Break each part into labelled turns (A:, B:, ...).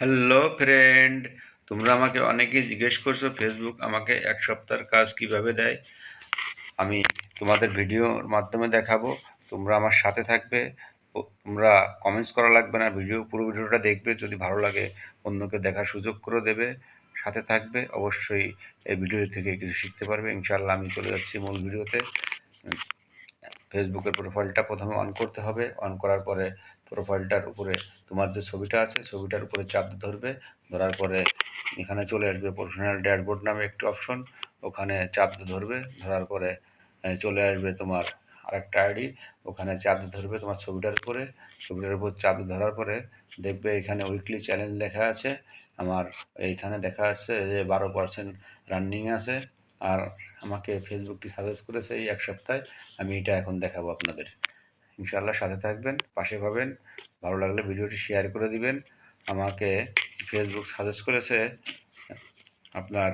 A: Hello friend, তোমরা আমাকে অনেকেই জিজ্ঞেস করছো ফেসবুক আমাকে এক সপ্তাহের কাজ কিভাবে দেয়। আমি তোমাদের ভিডিওর মাধ্যমে দেখাবো। তোমরা আমার সাথে থাকবে। তোমরা কমেন্টস করা লাগবে না, পুরো ভিডিওটা দেখবে, যদি ভালো লাগে অন্যকে দেখার সুযোগ করে দেবে। সাথে থাকবে, অবশ্যই এই ভিডিও থেকে কিছু শিখতে পারবে ইনশাল্লাহ। আমি চলে যাচ্ছি মূল ভিডিওতে। ফেসবুকের প্রোফাইলটা প্রথমে অন করতে হবে। অন করার পরে প্রোফাইলটার উপরে তোমার যে ছবিটা আছে ছবিটার উপরে চাপ ধরবে। ধরার পরে এখানে চলে আসবে প্রফেশনাল ড্যাশবোর্ড নামে একটি অপশন, ওখানে চাপ ধরবে। ধরার পরে চলে আসবে তোমার আরেকটা আইডি, ওখানে চাপ ধরবে তোমার ছবিটার উপরে। ছবিটার উপর চাপ ধরার পরে দেখবে এখানে উইকলি চ্যালেঞ্জ লেখা আছে। আমার এইখানে দেখা যাচ্ছে যে 12% রানিং আছে। আর আমাকে ফেসবুকটি সাজেস্ট করেছে এই এক সপ্তাহে। আমি এটা এখন দেখাবো আপনাদের। ইনশাআল্লাহ সাথে থাকবেন, পাশে পাবেন। ভালো লাগলে ভিডিওটি শেয়ার করে দিবেন। আমাকে ফেসবুক সাজেস্ট করেছে আপনার,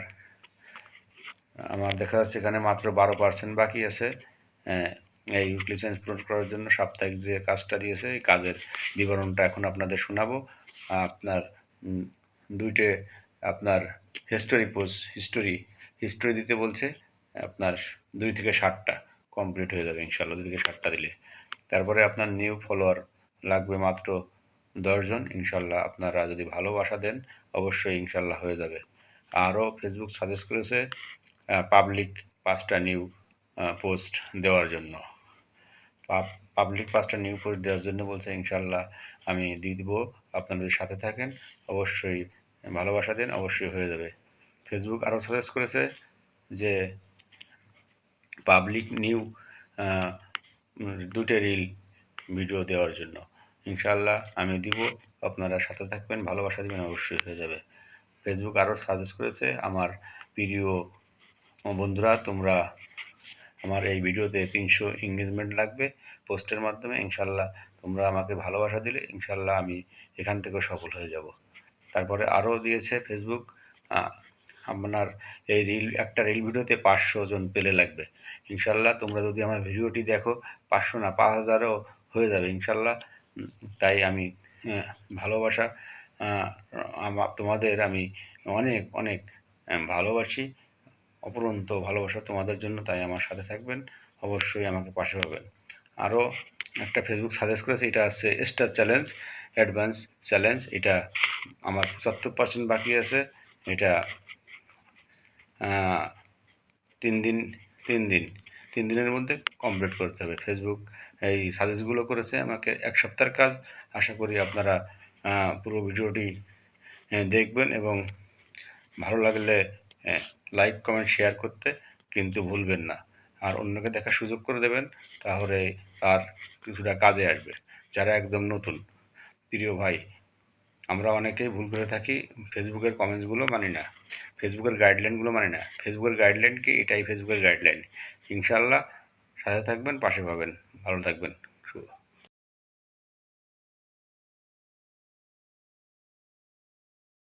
A: আমার দেখা যাচ্ছে এখানে মাত্র 12% বাকি আছে। এই লাইসেন্স পূরণ করার জন্য সাপ্তাহিক যে কাজটা দিয়েছে এই কাজের বিবরণটা এখন আপনাদের শোনাবো। আপনার দুইটে আপনার হিস্টোরি দিতে বলছে। আপনার 2 থেকে 7টা কমপ্লিট হয়ে যাবে ইনশাল্লাহ, 2 থেকে 7টা দিলে। তারপরে আপনার নিউ ফলোয়ার লাগবে মাত্র 10 জন। ইনশাল্লাহ আপনারা যদি ভালোবাসা দেন অবশ্যই ইনশাল্লাহ হয়ে যাবে। আরও ফেসবুক সাজেস্ট করেছে পাবলিক 5টা নিউ পোস্ট দেওয়ার জন্য। পাবলিক 5টা নিউ পোস্ট দেওয়ার জন্য বলছে। ইনশাল্লাহ আমি দিয়ে দিব। আপনারা যদি সাথে থাকেন অবশ্যই ভালোবাসা দেন, অবশ্যই হয়ে যাবে। ফেসবুক আরও সাজেস্ট করেছে যে পাবলিক নিউ 2টে রিল ভিডিও দেওয়ার জন্য। ইনশাল্লাহ আমি দিব, আপনারা সাথে থাকবেন, ভালোবাসা দেবেন, অবশ্যই হয়ে যাবে। ফেসবুক আরও সাজেস্ট করেছে আমার প্রিয় বন্ধুরা, তোমরা আমার এই ভিডিওতে 300 এঙ্গেজমেন্ট লাগবে পোস্টের মাধ্যমে। ইনশাল্লাহ তোমরা আমাকে ভালোবাসা দিলে ইনশাল্লাহ আমি এখান থেকেও সফল হয়ে যাব। তারপরে আরও দিয়েছে ফেসবুক আপনার এই একটা রিল ভিডিওতে 500 জন পেলে লাগবে। ইনশাল্লাহ তোমরা যদি আমার ভিডিওটি দেখো 500 না 5000ও হয়ে যাবে ইনশাল্লাহ। তাই আমি ভালোবাসা তোমাদের আমি অনেক অনেক ভালোবাসি, অপরন্ত ভালোবাসা তোমাদের জন্য। তাই আমার সাথে থাকবেন, অবশ্যই আমাকে পাশে পাবেন। আরও একটা ফেসবুক সাজেস্ট করেছে, এটা আছে স্টার চ্যালেঞ্জ অ্যাডভান্স চ্যালেঞ্জ। এটা আমার 75% বাকি আছে। এটা 3 দিন 3 দিন 3 দিনের মধ্যে কমপ্লিট করতে হবে। ফেসবুক এই সাজেস্টগুলো করেছে আমাকে এক সপ্তাহের কাজ। আশা করি আপনারা পুরো ভিডিওটি দেখবেন এবং ভালো লাগলে লাইক কমেন্ট শেয়ার করতে কিন্তু ভুলবেন না। আর অন্যকে দেখার সুযোগ করে দেবেন, তাহলে তার কিছুটা কাজে আসবে। যারা একদম নতুন, প্রিয় ভাই, আমরা অনেকেই ভুল করে থাকি, ফেসবুকের কমেন্টসগুলো মানি না, ফেসবুকের গাইডলাইনগুলো মানি না। ফেসবুকের গাইডলাইন কি? এটাই ফেসবুকের গাইডলাইন। ইনশাল্লাহ সাথে থাকবেন, পাশে পাবেন। ভালো থাকবেন।